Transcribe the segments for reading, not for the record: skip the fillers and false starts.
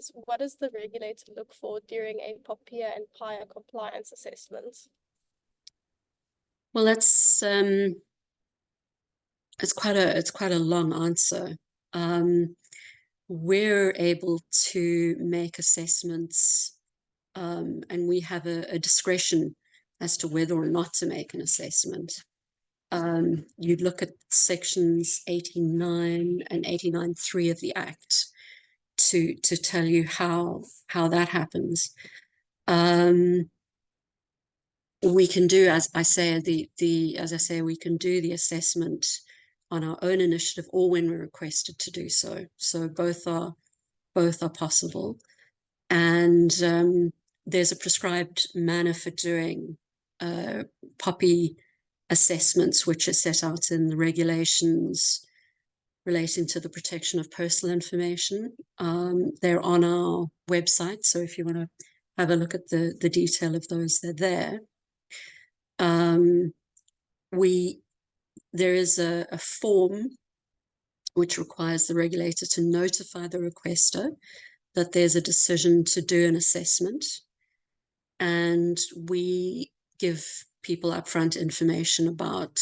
is, what does the regulator look for during a POPIA and PAIA compliance assessment? Well, it's quite a long answer. We're able to make assessments, and we have a discretion as to whether or not to make an assessment. You'd look at sections 89 and 89.3 of the Act to tell you how that happens. We can do, as I say, we can do the assessment on our own initiative or when we're requested to do so. So both are possible. And there's a prescribed manner for doing POPI assessments, which are set out in the regulations relating to the protection of personal information. They're on our website, so if you want to have a look at the detail of those, they're there. There is a form which requires the regulator to notify the requester that there's a decision to do an assessment, and we give people upfront information about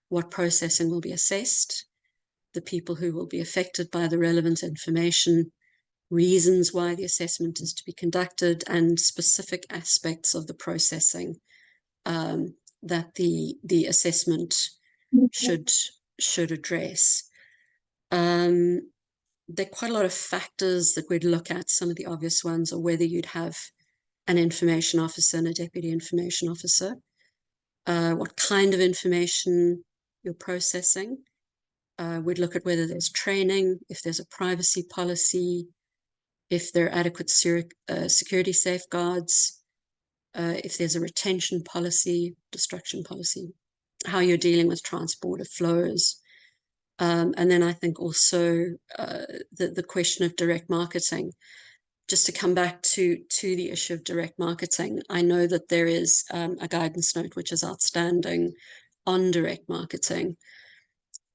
what processing will be assessed, the people who will be affected by the relevant information, reasons why the assessment is to be conducted, and specific aspects of the processing that the assessment should address. There are quite a lot of factors that we'd look at. Some of the obvious ones are whether you'd have an information officer and a deputy information officer, what kind of information you're processing. We'd look at whether there's training, if there's a privacy policy, if there are adequate security safeguards, if there's a retention policy, destruction policy, how you're dealing with transport of flows. And then I think also the question of direct marketing. Just to come back to the issue of direct marketing, I know that there is a guidance note which is outstanding on direct marketing.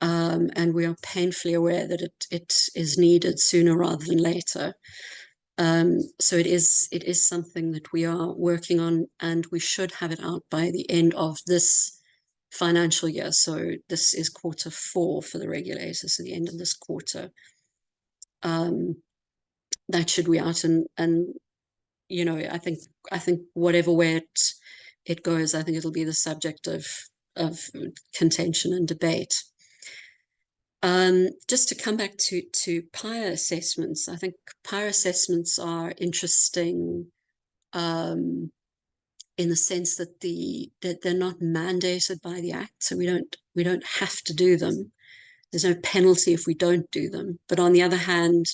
And we are painfully aware that it is needed sooner rather than later. So it is something that we are working on, and we should have it out by the end of this financial year. So this is Q4 for the regulator, so the end of this quarter. That should be out, and you know, I think whatever way it goes, I think it'll be the subject of contention and debate. Just to come back to PAIA assessments, I think PAIA assessments are interesting in the sense that they're not mandated by the Act, so we don't have to do them. There's no penalty if we don't do them. But on the other hand,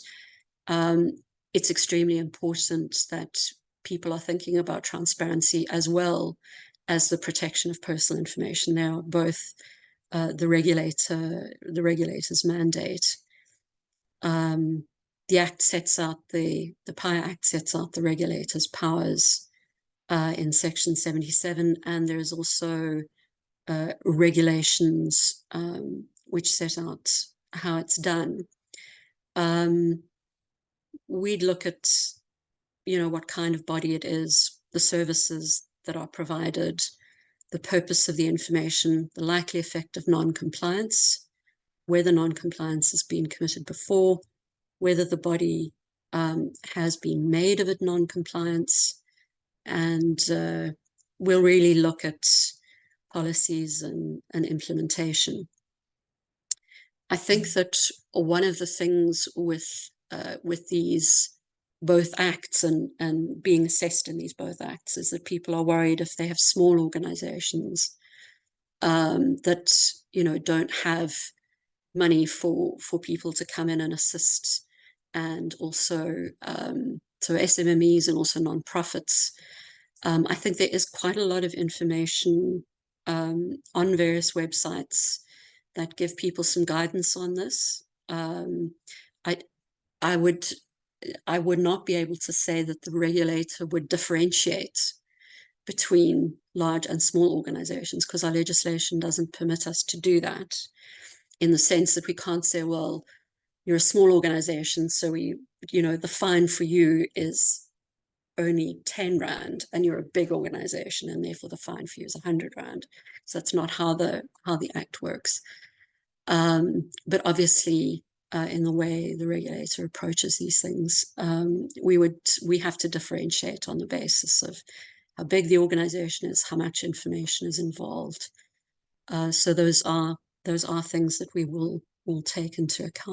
it's extremely important that people are thinking about transparency as well as the protection of personal information. They are both the regulator's mandate. The Act sets out the PAIA Act sets out the regulator's powers in Section 77, and there is also regulations which set out how it's done. We'd look at, you know, what kind of body it is, the services that are provided, the purpose of the information, the likely effect of non-compliance, whether non-compliance has been committed before, whether the body has been made of it non-compliance, and we'll really look at policies and implementation. I think that one of the things with these both acts and being assessed in these both acts is that people are worried if they have small organizations that, you know, don't have money for people to come in and assist, and also so SMMEs and also non-profits. I think there is quite a lot of information on various websites that give people some guidance on this. I would not be able to say that the regulator would differentiate between large and small organizations, because our legislation doesn't permit us to do that, in the sense that we can't say, well, you're a small organization, so the fine for you is only 10 Rand, and you're a big organization, and therefore the fine for you is 100 Rand. So that's not how the Act works. But obviously, in the way the regulator approaches these things, we have to differentiate on the basis of how big the organization is, how much information is involved. So those are things that we will take into account.